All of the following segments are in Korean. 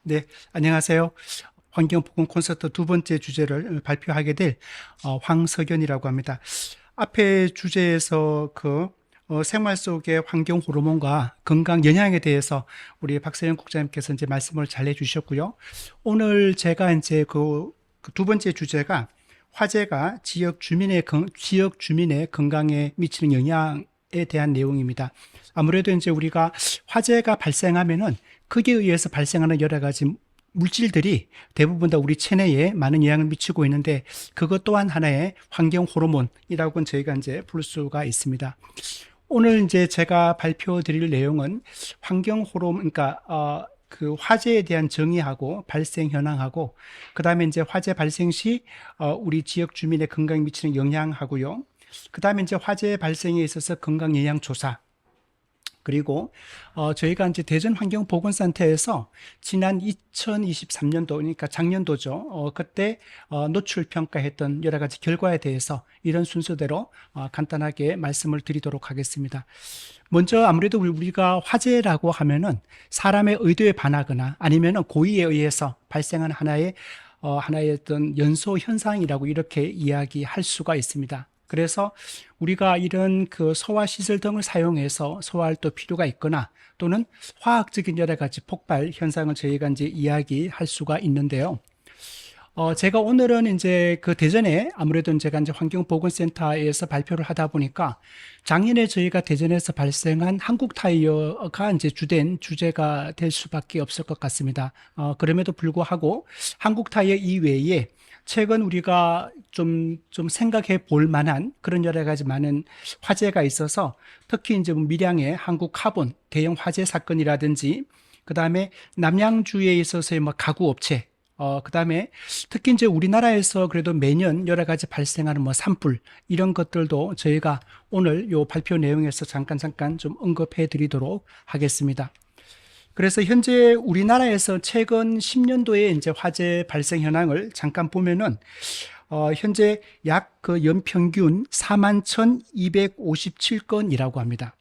네, 안녕하세요. 환경보건 콘서트 두 번째 주제를 발표하게 될 황석연이라고 합니다. 앞에 주제에서 생활 속의 환경 호르몬과 건강 영향에 대해서 우리 박서연 국장님께서 이제 말씀을 잘 해주셨고요. 오늘 제가 이제 그두 번째 주제가 화재가 지역 주민의 건강에 미치는 영향에 대한 내용입니다. 아무래도 이제 우리가 화재가 발생하면은 거기에 의해서 발생하는 여러 가지 물질들이 대부분 다 우리 체내에 많은 영향을 미치고 있는데 그것 또한 하나의 환경 호르몬이라고 저희가 이제 부를 수가 있습니다. 오늘 이제 제가 발표 드릴 내용은 환경 호르몬, 그러니까 그 화재에 대한 정의하고 발생 현황하고 그다음에 이제 화재 발생 시 우리 지역 주민의 건강에 미치는 영향하고요. 그다음에 이제 화재 발생에 있어서 건강 영향 조사, 그리고 저희가 이제 대전환경보건센터에서 지난 2023년도, 그러니까 작년도죠. 그때 노출 평가했던 여러 가지 결과에 대해서 이런 순서대로 간단하게 말씀을 드리도록 하겠습니다. 먼저 아무래도 우리가 화재라고 하면은 사람의 의도에 반하거나 아니면은 고의에 의해서 발생한 하나의 어떤 연소 현상이라고 이렇게 이야기할 수가 있습니다. 그래서 우리가 이런 그 소화 시설 등을 사용해서 소화할 또 필요가 있거나 또는 화학적인 여러 가지 폭발 현상을 저희가 이제 이야기할 수가 있는데요. 제가 오늘은 이제 그 대전에 아무래도 제가 이제 환경보건센터에서 발표를 하다 보니까 작년에 저희가 대전에서 발생한 한국 타이어가 이제 주된 주제가 될 수밖에 없을 것 같습니다. 그럼에도 불구하고 한국 타이어 이외에 최근 우리가 좀 생각해 볼 만한 그런 여러 가지 많은 화재가 있어서 특히 이제 뭐 밀양의 한국 카본 대형 화재 사건이라든지 그 다음에 남양주에 있어서의 뭐 가구 업체 그다음에 특히 이제 우리나라에서 그래도 매년 여러 가지 발생하는 뭐 산불 이런 것들도 저희가 오늘 요 발표 내용에서 잠깐 좀 언급해 드리도록 하겠습니다. 그래서 현재 우리나라에서 최근 10년도에 이제 화재 발생 현황을 잠깐 보면은 현재 약 그 연평균 41,257건이라고 합니다.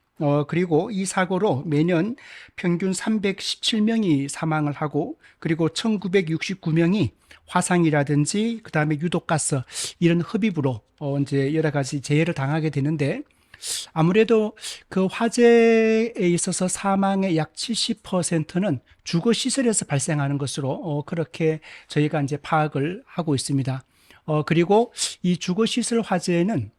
그리고 이 사고로 매년 평균 317명이 사망을 하고, 그리고 1969명이 화상이라든지, 그 다음에 유독가스, 이런 흡입으로, 이제 여러 가지 재해를 당하게 되는데, 아무래도 그 화재에 있어서 사망의 약 70%는 주거 시설에서 발생하는 것으로, 그렇게 저희가 이제 파악을 하고 있습니다. 그리고 이 주거 시설 화재는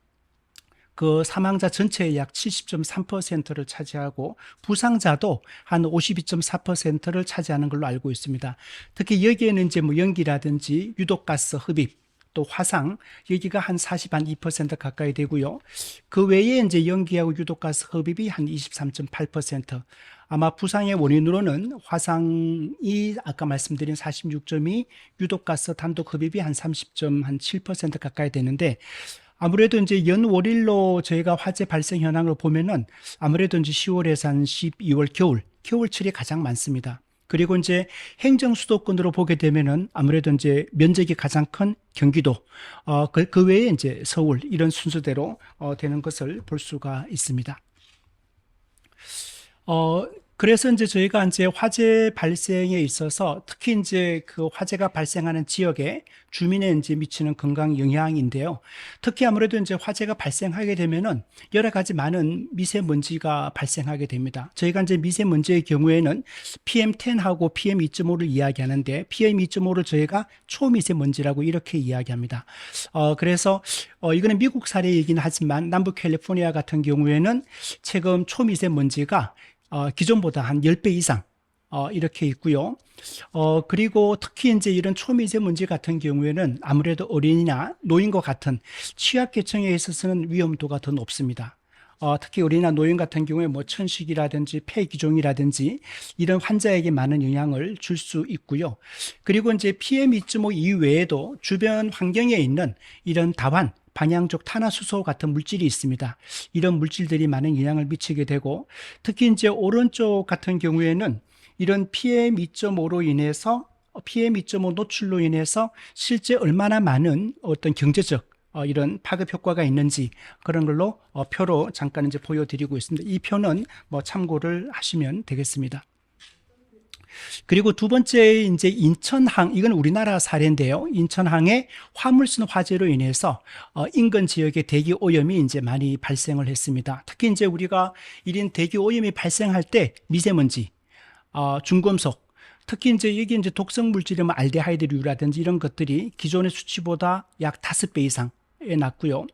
그 사망자 전체의 약 70.3%를 차지하고 부상자도 한 52.4%를 차지하는 걸로 알고 있습니다. 특히 여기에는 이제 뭐 연기라든지 유독가스 흡입 또 화상 여기가 한 42% 가까이 되고요. 그 외에 이제 연기하고 유독가스 흡입이 한 23.8%. 아마 부상의 원인으로는 화상이 아까 말씀드린 46.2, 유독가스 단독 흡입이 한 30.7% 가까이 되는데 아무래도 이제 연월일로 저희가 화재 발생 현황을 보면은 아무래도 이제 10월에서 한 12월 겨울철이 가장 많습니다. 그리고 이제 행정 수도권으로 보게 되면은 아무래도 이제 면적이 가장 큰 경기도, 그 외에 이제 서울 이런 순서대로 되는 것을 볼 수가 있습니다. 그래서 이제 저희가 이제 화재 발생에 있어서 특히 이제 그 화재가 발생하는 지역에 주민의 이제 미치는 건강 영향인데요. 특히 아무래도 이제 화재가 발생하게 되면은 여러 가지 많은 미세먼지가 발생하게 됩니다. 저희가 이제 미세먼지의 경우에는 PM10하고 PM2.5를 이야기하는데 PM2.5를 저희가 초미세먼지라고 이렇게 이야기합니다. 그래서 이거는 미국 사례이긴 하지만 남부 캘리포니아 같은 경우에는 최근 초미세먼지가 기존보다 한 10배 이상 이렇게 있고요. 그리고 특히 이제 이런 초미세먼지 같은 경우에는 아무래도 어린이나 노인과 같은 취약계층에 있어서는 위험도가 더 높습니다. 특히 어린이나 노인 같은 경우에 뭐 천식이라든지 폐기종이라든지 이런 환자에게 많은 영향을 줄 수 있고요. 그리고 이제 PM2.5 이외에도 주변 환경에 있는 이런 다반 방향적 탄화수소 같은 물질이 있습니다. 이런 물질들이 많은 영향을 미치게 되고 특히 이제 오른쪽 같은 경우에는 이런 PM2.5로 인해서 PM2.5 노출로 인해서 실제 얼마나 많은 어떤 경제적 이런 파급 효과가 있는지 그런 걸로 표로 잠깐 이제 보여드리고 있습니다. 이 표는 뭐 참고를 하시면 되겠습니다. 그리고 두 번째 이제 인천항, 이건 우리나라 사례인데요. 인천항의 화물선 화재로 인해서 인근 지역의 대기 오염이 이제 많이 발생을 했습니다. 특히 이제 우리가 이런 대기 오염이 발생할 때 미세먼지, 중금속, 특히 이제 여기 이제 독성 물질이면 알데하이드류라든지 이런 것들이 기존의 수치보다 약 5배 이상에 낮고요.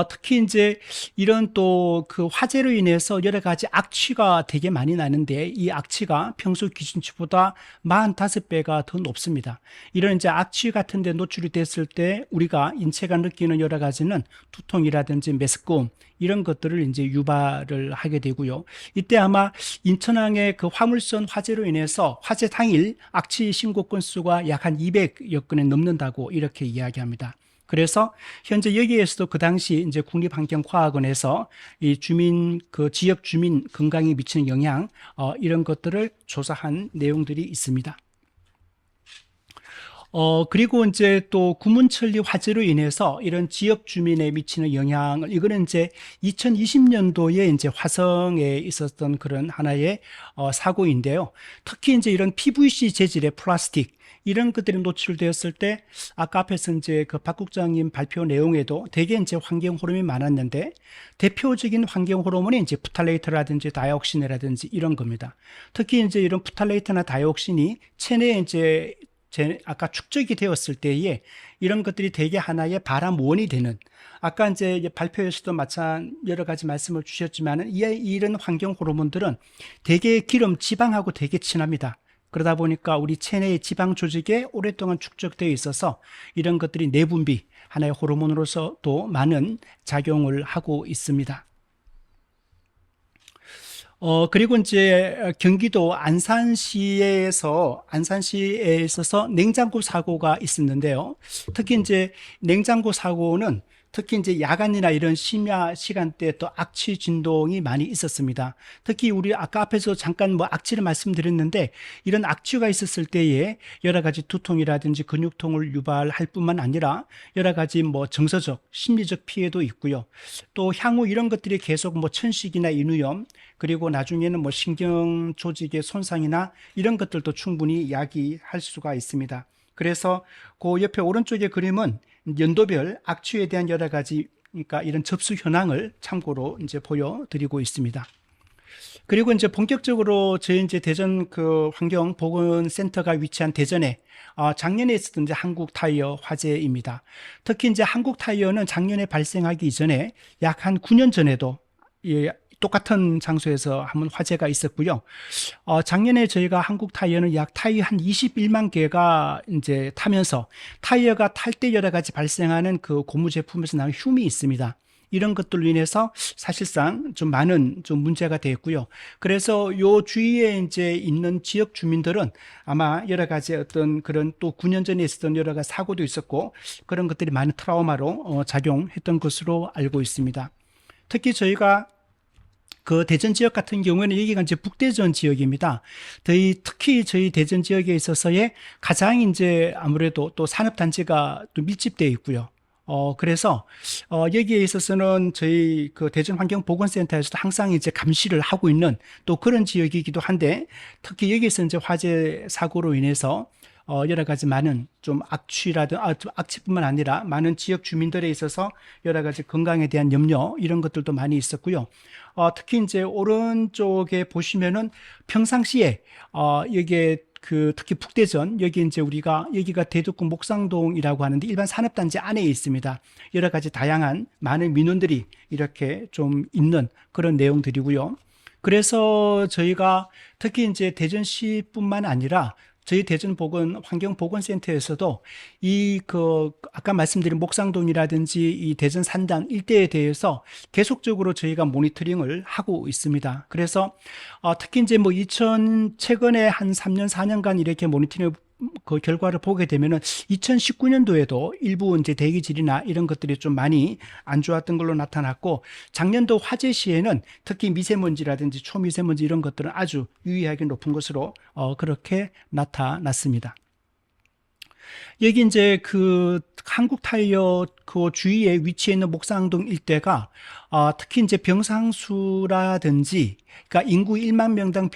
특히 이제 이런 또 그 화재로 인해서 여러 가지 악취가 되게 많이 나는데 이 악취가 평소 기준치보다 45배가 더 높습니다. 이런 이제 악취 같은 데 노출이 됐을 때 우리가 인체가 느끼는 여러 가지는 두통이라든지 메스꺼움 이런 것들을 이제 유발을 하게 되고요. 이때 아마 인천항의 그 화물선 화재로 인해서 화재 당일 악취 신고 건수가 약 한 200여 건에 넘는다고 이렇게 이야기합니다. 그래서 현재 여기에서도 그 당시 이제 국립환경과학원에서 이 주민 그 지역 주민 건강에 미치는 영향 이런 것들을 조사한 내용들이 있습니다. 그리고 이제 또 구문천리 화재로 인해서 이런 지역 주민에 미치는 영향을, 이거는 이제 2020년도에 이제 화성에 있었던 그런 하나의 사고인데요. 특히 이제 이런 PVC 재질의 플라스틱, 이런 것들이 노출되었을 때, 아까 앞에서 이제 그 박 국장님 발표 내용에도 되게 이제 환경 호르몬이 많았는데, 대표적인 환경 호르몬이 이제 프탈레이트라든지 다이옥신이라든지 이런 겁니다. 특히 이제 이런 프탈레이트나 다이옥신이 체내에 이제 아까 축적이 되었을 때에 이런 것들이 되게 하나의 발암원이 되는, 아까 이제 발표에서도 마찬 여러 가지 말씀을 주셨지만은 이런 환경 호르몬들은 되게 기름, 지방하고 되게 친합니다. 그러다 보니까 우리 체내의 지방 조직에 오랫동안 축적되어 있어서 이런 것들이 내분비, 하나의 호르몬으로서도 많은 작용을 하고 있습니다. 그리고 이제 경기도 안산시에 있어서 냉장고 사고가 있었는데요. 특히 이제 냉장고 사고는 특히 이제 야간이나 이런 심야 시간대에 또 악취 진동이 많이 있었습니다. 특히 우리 아까 앞에서 잠깐 뭐 악취를 말씀드렸는데, 이런 악취가 있었을 때에 여러 가지 두통이라든지 근육통을 유발할 뿐만 아니라 여러 가지 뭐 정서적, 심리적 피해도 있고요. 또 향후 이런 것들이 계속 뭐 천식이나 인후염, 그리고 나중에는 뭐 신경 조직의 손상이나 이런 것들도 충분히 야기할 수가 있습니다. 그래서 그 옆에 오른쪽의 그림은 연도별 악취에 대한 여러 가지, 그러니까 이런 접수 현황을 참고로 이제 보여드리고 있습니다. 그리고 이제 본격적으로 저희 이제 대전 그 환경보건센터가 위치한 대전에 작년에 있었던 이제 한국 타이어 화재입니다. 특히 이제 한국 타이어는 작년에 발생하기 이전에 약 한 9년 전에도 똑같은 장소에서 한번 화재가 있었고요. 작년에 저희가 한국 타이어는 약 타이어 한 21만 개가 이제 타면서 타이어가 탈 때 여러 가지 발생하는 그 고무 제품에서 나오는 흉이 있습니다. 이런 것들로 인해서 사실상 좀 많은 좀 문제가 되었고요. 그래서 요 주위에 이제 있는 지역 주민들은 아마 여러 가지 어떤 그런 또 9년 전에 있었던 여러 가지 사고도 있었고 그런 것들이 많은 트라우마로 작용했던 것으로 알고 있습니다. 특히 저희가 그 대전 지역 같은 경우에는 여기가 이제 북대전 지역입니다. 특히 저희 대전 지역에 있어서의 가장 이제 아무래도 또 산업단지가 또 밀집되어 있고요. 그래서 여기에 있어서는 저희 그 대전 환경보건센터에서도 항상 이제 감시를 하고 있는 또 그런 지역이기도 한데, 특히 여기에서 이제 화재 사고로 인해서 여러 가지 많은 좀 악취뿐만 아니라 많은 지역 주민들에 있어서 여러 가지 건강에 대한 염려 이런 것들도 많이 있었고요. 특히 이제 오른쪽에 보시면은 평상시에 여기에 특히 북대전, 여기 이제 여기가 대덕구 목상동이라고 하는데 일반 산업단지 안에 있습니다. 여러 가지 다양한 많은 민원들이 이렇게 좀 있는 그런 내용들이고요. 그래서 저희가 특히 이제 대전시뿐만 아니라 저희 대전 환경보건센터에서도 아까 말씀드린 목상동이라든지 이 대전 산단 일대에 대해서 계속적으로 저희가 모니터링을 하고 있습니다. 그래서 특히 이제 뭐 최근에 한 3년, 4년간 이렇게 모니터링 그 결과를 보게 되면은 2019년도에도 일부 이제 대기질이나 이런 것들이 좀 많이 안 좋았던 걸로 나타났고, 작년도 화재 시에는 특히 미세먼지라든지 초미세먼지 이런 것들은 아주 유의하게 높은 것으로 그렇게 나타났습니다. 여기 이제 그 한국 타이어 그 주위에 위치해 있는 목상동 일대가 특히 이제 병상수라든지 그러니까 인구 1만 명당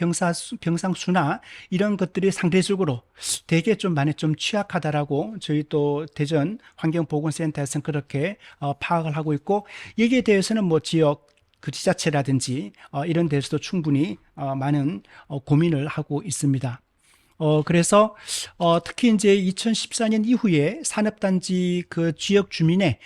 병상수나 이런 것들이 상대적으로 되게 좀 많이 좀 취약하다라고 저희 또 대전 환경보건센터에서는 그렇게 파악을 하고 있고, 여기에 대해서는 뭐 지역 그 지자체라든지 이런 데서도 충분히 많은 고민을 하고 있습니다. 그래서, 특히 이제 2014년 이후에 산업단지 그 지역 주민의,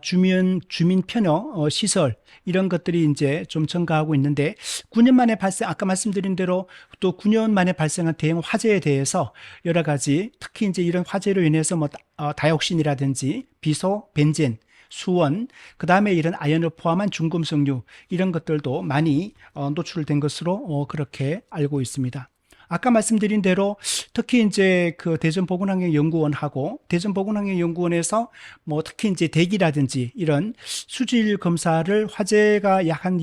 주민 편여, 시설, 이런 것들이 이제 좀 증가하고 있는데, 9년 만에 아까 말씀드린 대로 또 9년 만에 발생한 대형 화재에 대해서 여러 가지, 특히 이제 이런 화재로 인해서 뭐, 다이옥신이라든지 비소, 벤젠, 수원, 그 다음에 이런 아연을 포함한 중금속류, 이런 것들도 많이 노출된 것으로 그렇게 알고 있습니다. 아까 말씀드린 대로 특히 이제 그 대전보건환경연구원하고 대전보건환경연구원에서 뭐 특히 이제 대기라든지 이런 수질 검사를 화재가 약 한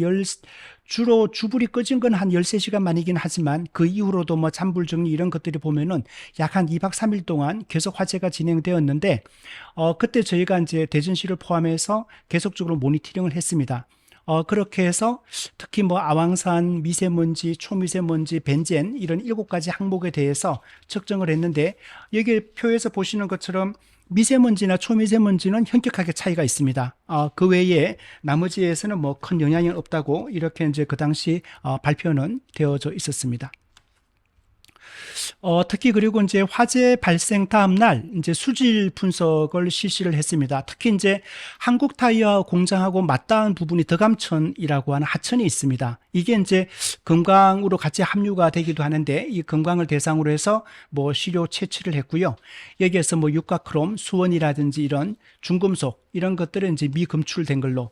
주로 주불이 꺼진 건 한 13시간 만이긴 하지만 그 이후로도 뭐 잔불 정리 이런 것들이 보면은 약 한 2박 3일 동안 계속 화재가 진행되었는데, 그때 저희가 이제 대전시를 포함해서 계속적으로 모니터링을 했습니다. 그렇게 해서 특히 뭐 아왕산, 미세먼지, 초미세먼지, 벤젠 이런 7가지 항목에 대해서 측정을 했는데, 여기 표에서 보시는 것처럼 미세먼지나 초미세먼지는 현격하게 차이가 있습니다. 그 외에 나머지에서는 뭐 큰 영향이 없다고 이렇게 이제 그 당시 발표는 되어져 있었습니다. 특히 그리고 이제 화재 발생 다음 날 이제 수질 분석을 실시를 했습니다. 특히 이제 한국 타이어 공장하고 맞닿은 부분이 덕암천이라고 하는 하천이 있습니다. 이게 이제 금강으로 같이 함유가 되기도 하는데, 이 금강을 대상으로 해서 뭐 시료 채취를 했고요. 여기에서 뭐 육가크롬, 수원이라든지 이런 중금속 이런 것들은 이제 미검출된 걸로,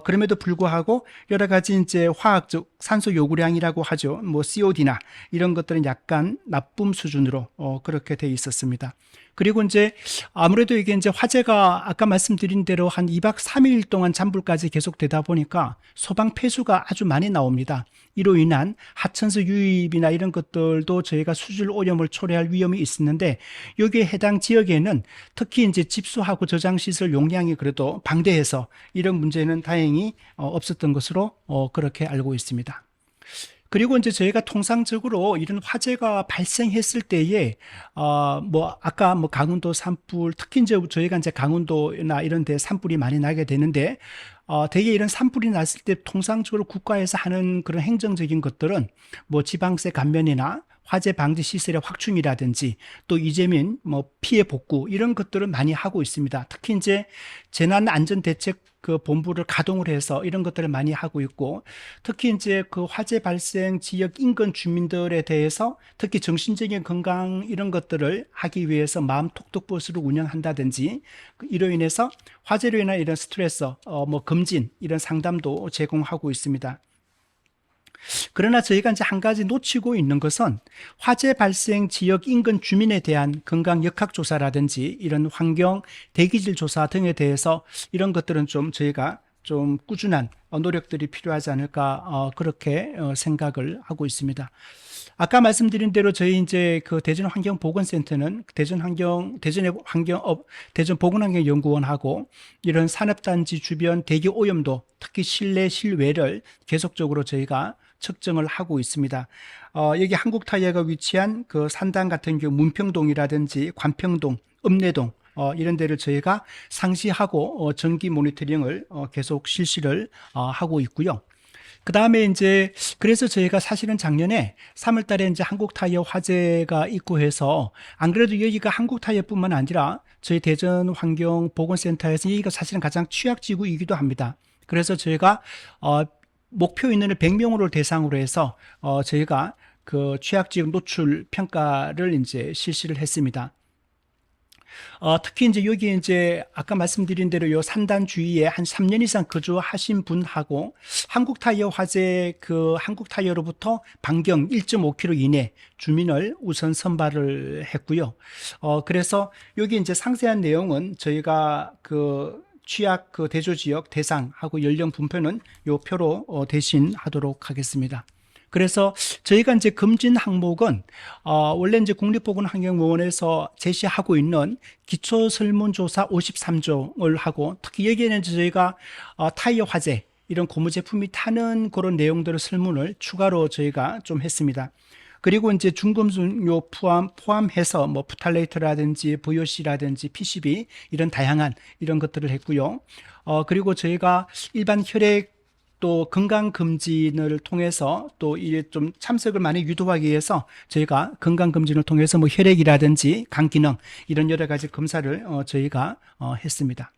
그럼에도 불구하고 여러 가지 이제 화학적 산소 요구량이라고 하죠. 뭐 COD나 이런 것들은 약간 나쁨 수준으로 그렇게 돼 있었습니다. 그리고 이제 아무래도 이게 이제 화재가 아까 말씀드린 대로 한 2박 3일 동안 잔불까지 계속되다 보니까 소방 폐수가 아주 많이 나옵니다. 이로 인한 하천수 유입이나 이런 것들도 저희가 수질 오염을 초래할 위험이 있었는데, 여기에 해당 지역에는 특히 이제 집수하고 저장 시설 용량이 그래도 방대해서 이런 문제는 다행히 없었던 것으로 그렇게 알고 있습니다. 그리고 이제 저희가 통상적으로 이런 화재가 발생했을 때에, 뭐, 아까 뭐 강원도 산불, 특히 이제 저희가 이제 강원도나 이런 데 산불이 많이 나게 되는데, 대개 이런 산불이 났을 때 통상적으로 국가에서 하는 그런 행정적인 것들은 뭐 지방세 감면이나 화재 방지 시설의 확충이라든지 또 이재민 뭐 피해 복구 이런 것들을 많이 하고 있습니다. 특히 이제 재난안전대책 그 본부를 가동을 해서 이런 것들을 많이 하고 있고, 특히 이제 그 화재 발생 지역 인근 주민들에 대해서 특히 정신적인 건강 이런 것들을 하기 위해서 마음 톡톡버스를 운영한다든지, 이로 인해서 화재로 인한 이런 스트레스, 뭐 검진 이런 상담도 제공하고 있습니다. 그러나 저희가 이제 한 가지 놓치고 있는 것은 화재 발생 지역 인근 주민에 대한 건강 역학 조사라든지 이런 환경 대기질 조사 등에 대해서 이런 것들은 좀 저희가 좀 꾸준한 노력들이 필요하지 않을까 그렇게 생각을 하고 있습니다. 아까 말씀드린 대로 저희 이제 그 대전환경보건센터는 대전보건환경연구원하고 이런 산업단지 주변 대기 오염도 특히 실내 실외를 계속적으로 저희가 측정을 하고 있습니다. 여기 한국타이어가 위치한 그 산단 같은 경우 문평동이라든지 관평동, 읍내동 이런 데를 저희가 상시하고 정기 모니터링을 계속 실시를 하고 있고요. 그 다음에 이제 그래서 저희가 사실은 작년에 3월 달에 이제 한국타이어 화재가 있고 해서, 안 그래도 여기가 한국타이어뿐만 아니라 저희 대전환경보건센터에서 여기가 사실은 가장 취약지구이기도 합니다. 그래서 저희가 목표 인원을 100명으로 대상으로 해서 저희가 그 취약지역 노출 평가를 이제 실시를 했습니다. 특히 이제 여기 이제 아까 말씀드린 대로 요 산단 주위에 한 3년 이상 거주하신 분하고 한국타이어 화재 그 한국타이어로부터 반경 1.5km 이내 주민을 우선 선발을 했고요. 그래서 여기 이제 상세한 내용은 저희가 그 취약 그 대조 지역 대상하고 연령 분포는 요 표로 대신하도록 하겠습니다. 그래서 저희가 이제 검진 항목은 원래 이제 국립보건환경공원에서 제시하고 있는 기초 설문조사 53종을 하고, 특히 여기에는 이제 저희가 타이어 화재 이런 고무 제품이 타는 그런 내용들의 설문을 추가로 저희가 좀 했습니다. 그리고 이제 중금속료 포함해서 뭐 푸탈레이트라든지 VOC라든지 PCB 이런 다양한 이런 것들을 했고요. 그리고 저희가 일반 혈액 또 건강검진을 통해서 또 이게 좀 참석을 많이 유도하기 위해서 저희가 건강검진을 통해서 뭐 혈액이라든지 간 기능 이런 여러 가지 검사를 저희가 했습니다.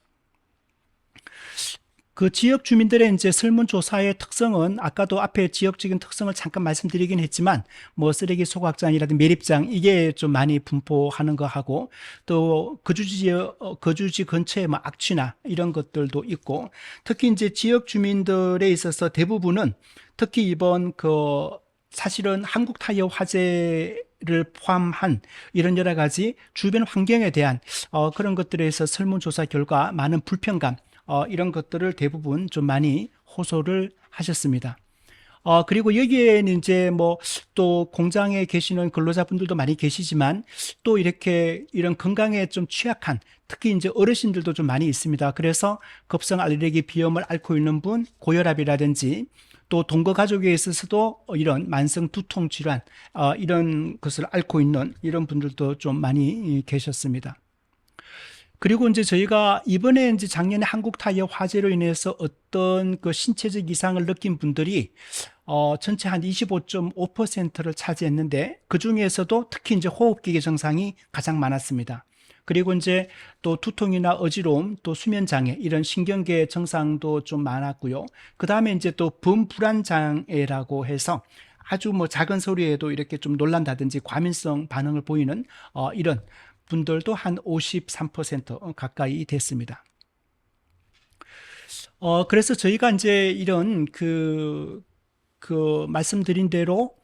그 지역 주민들의 이제 설문조사의 특성은 아까도 앞에 지역적인 특성을 잠깐 말씀드리긴 했지만 뭐 쓰레기 소각장이라든지 매립장 이게 좀 많이 분포하는 거 하고, 또 거주지 근처에 뭐 악취나 이런 것들도 있고, 특히 이제 지역 주민들에 있어서 대부분은 특히 이번 그 사실은 한국 타이어 화재를 포함한 이런 여러 가지 주변 환경에 대한 그런 것들에 있어 설문조사 결과 많은 불편감 이런 것들을 대부분 좀 많이 호소를 하셨습니다. 그리고 여기에는 이제 뭐 또 공장에 계시는 근로자분들도 많이 계시지만 또 이렇게 이런 건강에 좀 취약한 특히 이제 어르신들도 좀 많이 있습니다. 그래서 급성 알레르기 비염을 앓고 있는 분, 고혈압이라든지 또 동거 가족에 있어서도 이런 만성 두통 질환 이런 것을 앓고 있는 이런 분들도 좀 많이 계셨습니다. 그리고 이제 저희가 이번에 이제 작년에 한국 타이어 화재로 인해서 어떤 그 신체적 이상을 느낀 분들이 전체 한 25.5%를 차지했는데, 그 중에서도 특히 이제 호흡기계 증상이 가장 많았습니다. 그리고 이제 또 두통이나 어지러움, 또 수면 장애 이런 신경계 증상도 좀 많았고요. 그 다음에 이제 또 범불안 장애라고 해서 아주 뭐 작은 소리에도 이렇게 좀 놀란다든지 과민성 반응을 보이는 이런 분들도 한 53% 가까이 됐습니다. 그래서 저희가 이제 이런 말씀드린 대로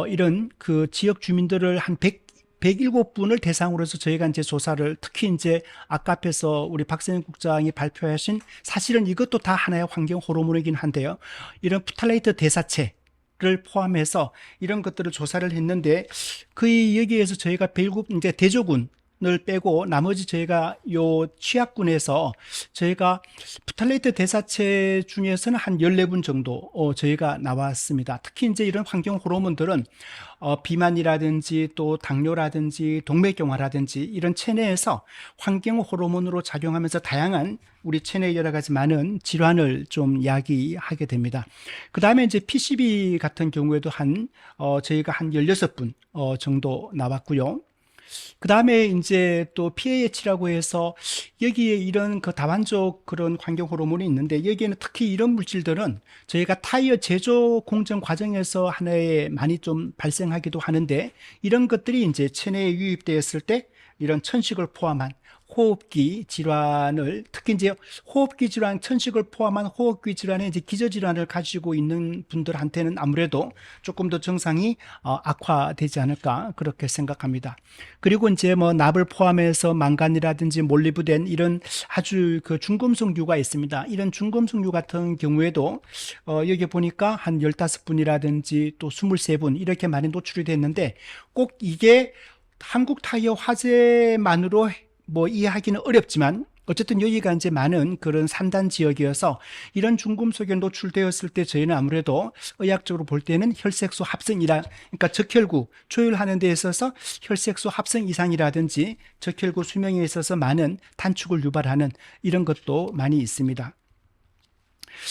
이런 그 지역 주민들을 한 107분을 대상으로 해서 저희가 이제 조사를, 특히 이제 아까 앞에서 우리 박선영 국장이 발표하신, 사실은 이것도 다 하나의 환경 호르몬이긴 한데요. 이런 프탈레이트 대사체 를 포함해서 이런 것들을 조사를 했는데, 거의 여기에서 저희가 이제 대조군을 빼고 나머지 저희가 요 취약군에서 저희가 프탈레이트 대사체 중에서는 한 14분 정도 저희가 나왔습니다. 특히 이제 이런 환경 호르몬들은 비만이라든지 또 당뇨라든지 동맥경화라든지 이런 체내에서 환경 호르몬으로 작용하면서 다양한 우리 체내 여러 가지 많은 질환을 좀 이야기하게 됩니다. 그 다음에 이제 PCB 같은 경우에도 저희가 한 16분 정도 나왔고요. 그 다음에 이제 또 PAH라고 해서 여기에 이런 그 다반적 그런 환경 호르몬이 있는데, 여기에는 특히 이런 물질들은 저희가 타이어 제조 공정 과정에서 하나에 많이 좀 발생하기도 하는데, 이런 것들이 이제 체내에 유입되었을 때 이런 천식을 포함한 호흡기 질환을, 특히 이제 호흡기 질환, 천식을 포함한 호흡기 질환에 이제 기저질환을 가지고 있는 분들한테는 아무래도 조금 더 증상이 악화되지 않을까 그렇게 생각합니다. 그리고 이제 뭐 납을 포함해서 망간이라든지 몰리브덴 이런 아주 그 중금속류가 있습니다. 이런 중금속류 같은 경우에도 여기 보니까 한 15분이라든지 또 23분 이렇게 많이 노출이 됐는데, 꼭 이게 한국 타이어 화재만으로 뭐 이해하기는 어렵지만 어쨌든 여기가 이제 많은 그런 산단 지역이어서 이런 중금속에 노출되었을 때 저희는 아무래도 의학적으로 볼 때는 혈색소 합성이라, 그러니까 적혈구 조율하는 데 있어서 혈색소 합성 이상이라든지 적혈구 수명에 있어서 많은 단축을 유발하는 이런 것도 많이 있습니다.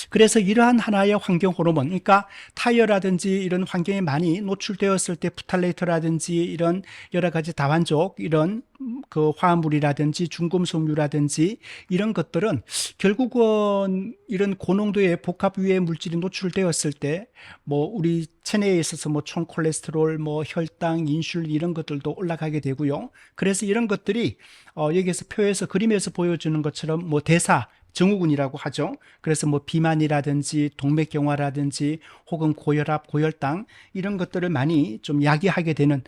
그래서 이러한 하나의 환경 호르몬, 그러니까 타이어라든지 이런 환경에 많이 노출되었을 때 푸탈레이트라든지 이런 여러 가지 다반적 이런 그 화합물이라든지 중금속류라든지 이런 것들은 결국은 이런 고농도의 복합 유해 물질이 노출되었을 때 뭐 우리 체내에 있어서 뭐 총 콜레스테롤, 뭐 혈당, 인슐린 이런 것들도 올라가게 되고요. 그래서 이런 것들이 여기에서 표에서 그림에서 보여주는 것처럼 뭐 대사 증후군이라고 하죠. 그래서 뭐 비만이라든지 동맥경화라든지 혹은 고혈압, 고혈당 이런 것들을 많이 좀 야기하게 되는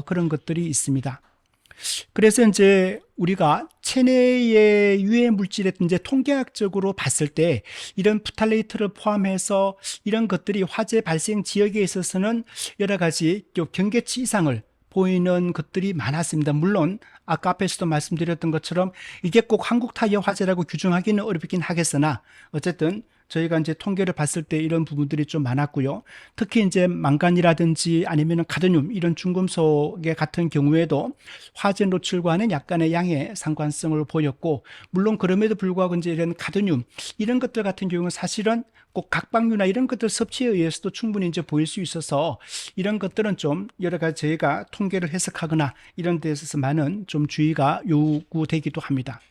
그런 것들이 있습니다. 그래서 이제 우리가 체내의 유해 물질에 이제 통계학적으로 봤을 때 이런 프탈레이트를 포함해서 이런 것들이 화재 발생 지역에 있어서는 여러 가지 경계치 이상을 보이는 것들이 많았습니다. 물론 아까 앞에서도 말씀드렸던 것처럼 이게 꼭 한국 타이어 화재라고 규정하기는 어렵긴 하겠으나 어쨌든 저희가 이제 통계를 봤을 때 이런 부분들이 좀 많았고요. 특히 이제 망간이라든지 아니면 카드뮴 이런 중금속의 같은 경우에도 화재 노출과는 약간의 양의 상관성을 보였고, 물론 그럼에도 불구하고 이제 이런 카드뮴 이런 것들 같은 경우는 사실은 꼭 각방류나 이런 것들 섭취에 의해서도 충분히 이제 보일 수 있어서 이런 것들은 좀 여러 가지 저희가 통계를 해석하거나 이런 데 있어서 많은 좀 주의가 요구되기도 합니다.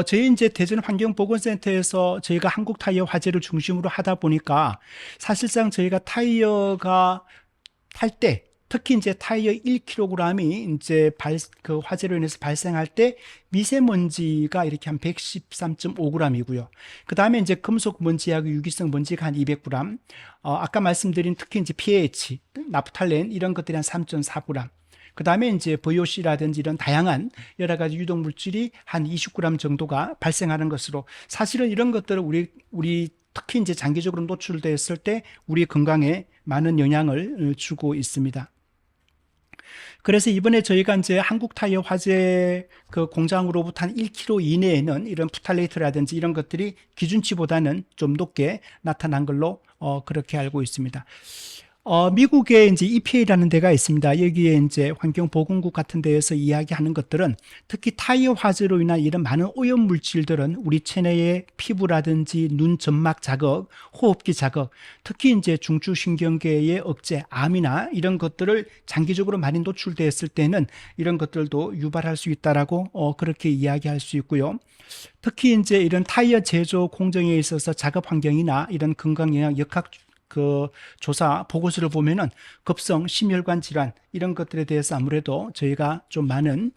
저희 이제 대전 환경보건센터에서 저희가 한국 타이어 화재를 중심으로 하다 보니까 사실상 저희가 타이어가 탈 때, 특히 이제 타이어 1kg이 이제 그 화재로 인해서 발생할 때 미세먼지가 이렇게 한 113.5g이고요. 그 다음에 이제 금속 먼지하고 유기성 먼지가 한 200g, 아까 말씀드린 특히 이제 pH, 나프탈렌 이런 것들이 한 3.4g, 그 다음에 이제 VOC라든지 이런 다양한 여러 가지 유독 물질이 한 20g 정도가 발생하는 것으로, 사실은 이런 것들을 우리 특히 이제 장기적으로 노출됐을 때 우리 건강에 많은 영향을 주고 있습니다. 그래서 이번에 저희가 이제 한국 타이어 화재 그 공장으로부터 한 1km 이내에는 이런 프탈레이트라든지 이런 것들이 기준치보다는 좀 높게 나타난 걸로 그렇게 알고 있습니다. 미국에 이제 EPA라는 데가 있습니다. 여기에 이제 환경보건국 같은 데에서 이야기하는 것들은 특히 타이어 화재로 인한 이런 많은 오염 물질들은 우리 체내의 피부라든지 눈 점막 자극, 호흡기 자극, 특히 이제 중추신경계의 억제, 암이나 이런 것들을 장기적으로 많이 노출되었을 때는 이런 것들도 유발할 수 있다라고 그렇게 이야기할 수 있고요. 특히 이제 이런 타이어 제조 공정에 있어서 작업 환경이나 이런 건강 영향 역학 그 조사 보고서를 보면은 급성 심혈관 질환 이런 것들에 대해서 아무래도 저희가 좀 많은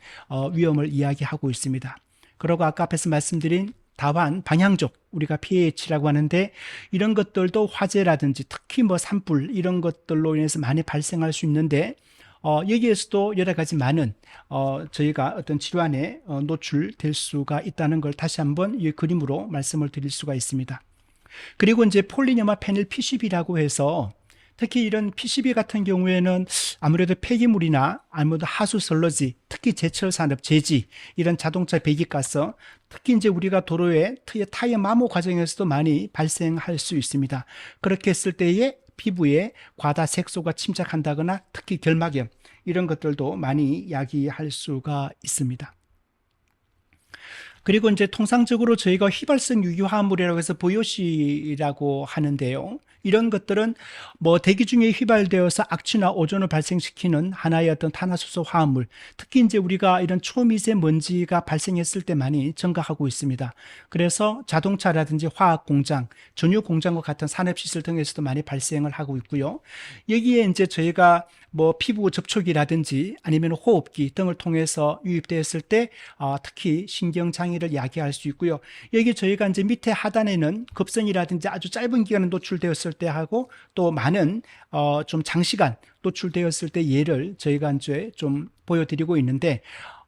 위험을 이야기하고 있습니다. 그리고 아까 앞에서 말씀드린 다반 방향족 우리가 pH라고 하는데 이런 것들도 화재라든지 특히 뭐 산불 이런 것들로 인해서 많이 발생할 수 있는데 여기에서도 여러 가지 많은 저희가 어떤 질환에 노출될 수가 있다는 걸 다시 한번 이 그림으로 말씀을 드릴 수가 있습니다. 그리고 이제 폴리녀마 페닐 PCB라고 해서 특히 이런 PCB 같은 경우에는 아무래도 폐기물이나 아무래도 하수 설러지, 특히 제철 산업, 제지, 이런 자동차 배기가스, 특히 이제 우리가 도로에 타이어 마모 과정에서도 많이 발생할 수 있습니다. 그렇게 했을 때에 피부에 과다 색소가 침착한다거나 특히 결막염 이런 것들도 많이 야기할 수가 있습니다. 그리고 이제 통상적으로 저희가 휘발성 유기화합물이라고 해서 VOC라고 하는데요. 이런 것들은 뭐 대기 중에 휘발되어서 악취나 오존을 발생시키는 하나의 어떤 탄화수소 화합물, 특히 이제 우리가 이런 초미세먼지가 발생했을 때 많이 증가하고 있습니다. 그래서 자동차라든지 화학 공장, 전유 공장과 같은 산업시설 등에서도 많이 발생을 하고 있고요. 여기에 이제 저희가 뭐 피부 접촉이라든지 아니면 호흡기 등을 통해서 유입되었을 때 특히 신경장애를 야기할 수 있고요. 여기 저희가 이제 밑에 하단에는 급성이라든지 아주 짧은 기간 노출되었을 때 하고 또 많은 좀 장시간 노출되었을 때 예를 저희가 이제 좀 보여드리고 있는데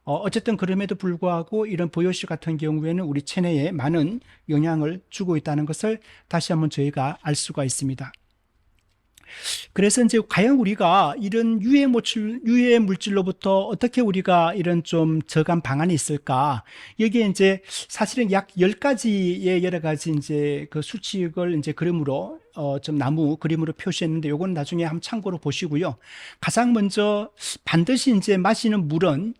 어쨌든 그럼에도 불구하고 이런 VOC 같은 경우에는 우리 체내에 많은 영향을 주고 있다는 것을 다시 한번 저희가 알 수가 있습니다. 그래서 이제 과연 우리가 이런 유해 물질로부터 어떻게 우리가 이런 좀 저감 방안이 있을까? 여기에 이제 사실은 약 10가지의 여러 가지 이제 그 수칙을 이제 그림으로 좀 나무 그림으로 표시했는데 요건 나중에 한번 참고로 보시고요. 가장 먼저 반드시 이제 마시는 물은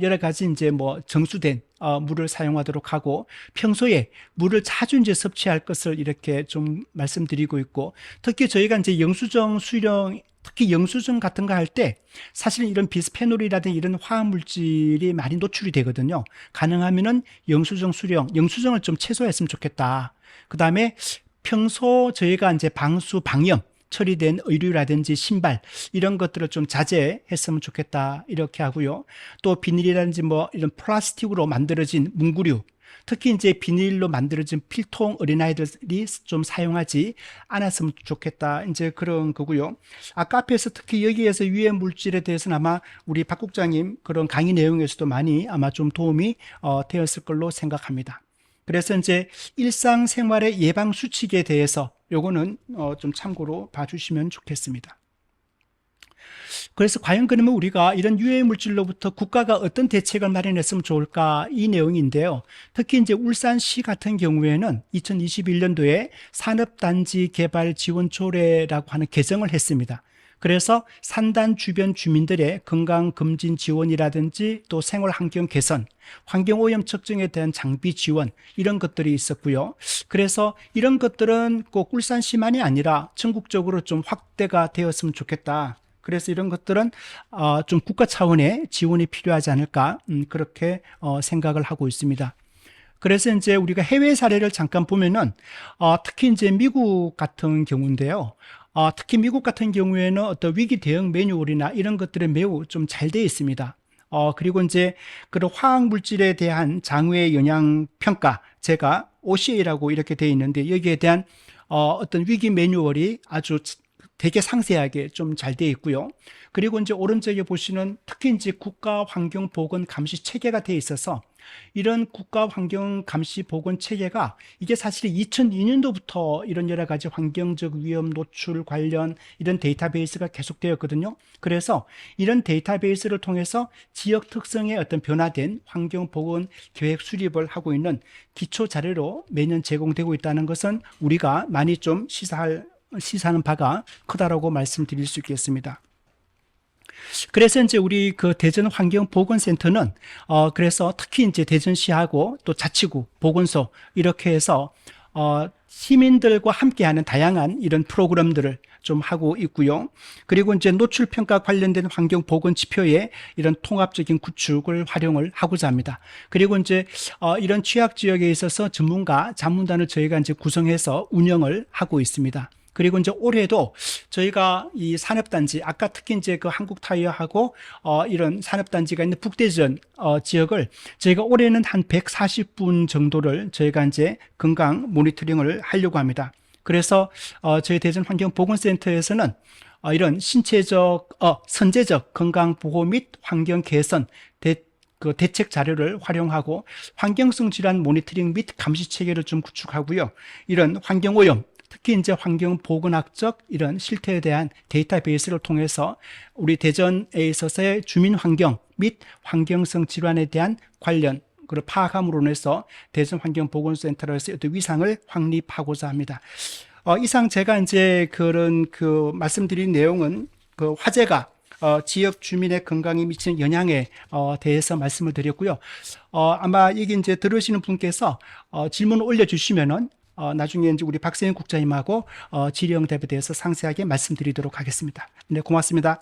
여러 가지 이제 뭐 정수된 물을 사용하도록 하고 평소에 물을 자주 이제 섭취할 것을 이렇게 좀 말씀드리고 있고 특히 저희가 이제 영수증 수령 특히 영수증 같은 거 할 때 사실은 이런 비스페놀이라든지 이런 화학 물질이 많이 노출이 되거든요. 가능하면은 영수증 수령, 영수증을 좀 최소화했으면 좋겠다. 그 다음에 평소 저희가 이제 방수 방염 처리된 의류라든지 신발 이런 것들을 좀 자제했으면 좋겠다 이렇게 하고요. 또 비닐이라든지 뭐 이런 플라스틱으로 만들어진 문구류 특히 이제 비닐로 만들어진 필통 어린아이들이 좀 사용하지 않았으면 좋겠다. 이제 그런 거고요. 아까 앞에서 특히 여기에서 유해 물질에 대해서는 아마 우리 박 국장님 그런 강의 내용에서도 많이 아마 좀 도움이 되었을 걸로 생각합니다. 그래서 이제 일상생활의 예방 수칙에 대해서 요거는 좀 참고로 봐주시면 좋겠습니다. 그래서 과연 그러면 우리가 이런 유해 물질로부터 국가가 어떤 대책을 마련했으면 좋을까 이 내용인데요. 특히 이제 울산시 같은 경우에는 2021년도에 산업단지 개발 지원 조례라고 하는 개정을 했습니다. 그래서 산단 주변 주민들의 건강검진 지원이라든지 또 생활환경 개선, 환경오염 측정에 대한 장비 지원 이런 것들이 있었고요. 그래서 이런 것들은 꼭 울산시만이 아니라 전국적으로 좀 확대가 되었으면 좋겠다. 그래서 이런 것들은 좀 국가 차원의 지원이 필요하지 않을까 그렇게 생각을 하고 있습니다. 그래서 이제 우리가 해외 사례를 잠깐 보면은 특히 이제 미국 같은 경우인데요. 특히 미국 같은 경우에는 어떤 위기 대응 매뉴얼이나 이런 것들이 매우 좀 잘 되어 있습니다. 그리고 이제 그런 화학 물질에 대한 장외 영향 평가, 제가 OCA라고 이렇게 되어 있는데 여기에 대한 어떤 위기 매뉴얼이 아주 되게 상세하게 좀 잘 되어 있고요. 그리고 이제 오른쪽에 보시는 특히 이제 국가 환경 보건 감시 체계가 되어 있어서 이런 국가 환경 감시 보건 체계가 이게 사실 2002년도부터 이런 여러 가지 환경적 위험 노출 관련 이런 데이터베이스가 계속되었거든요. 그래서 이런 데이터베이스를 통해서 지역 특성의 어떤 변화된 환경 보건 계획 수립을 하고 있는 기초 자료로 매년 제공되고 있다는 것은 우리가 많이 좀 시사하는 바가 크다라고 말씀드릴 수 있겠습니다. 그래서 이제 우리 그 대전 환경보건센터는 그래서 특히 이제 대전시하고 또 자치구 보건소 이렇게 해서 시민들과 함께하는 다양한 이런 프로그램들을 좀 하고 있고요. 그리고 이제 노출 평가 관련된 환경 보건 지표의 이런 통합적인 구축을 활용을 하고자 합니다. 그리고 이제 이런 취약 지역에 있어서 전문가 자문단을 저희가 이제 구성해서 운영을 하고 있습니다. 그리고 이제 올해도 저희가 이 산업단지, 아까 특히 이제 그 한국타이어하고 이런 산업단지가 있는 북대전 지역을 저희가 올해는 한 140분 정도를 저희가 이제 건강 모니터링을 하려고 합니다. 그래서 저희 대전 환경보건센터에서는 이런 신체적, 선제적 건강보호 및 환경 개선 그 대책 자료를 활용하고 환경성 질환 모니터링 및 감시 체계를 좀 구축하고요. 이런 환경오염, 특히 이제 환경보건학적 이런 실태에 대한 데이터베이스를 통해서 우리 대전에 있어서의 주민 환경 및 환경성 질환에 대한 관련 그걸 파악함으로 인해서 대전 환경보건센터로서 어떤 위상을 확립하고자 합니다. 이상 제가 이제 그런 그 말씀드린 내용은 그 화재가 지역 주민의 건강에 미치는 영향에 대해서 말씀을 드렸고요. 아마 이게 이제 들으시는 분께서 질문을 올려주시면은 나중에 이제 우리 박세현 국장님하고 질의응답에 대해서 상세하게 말씀드리도록 하겠습니다. 네, 고맙습니다.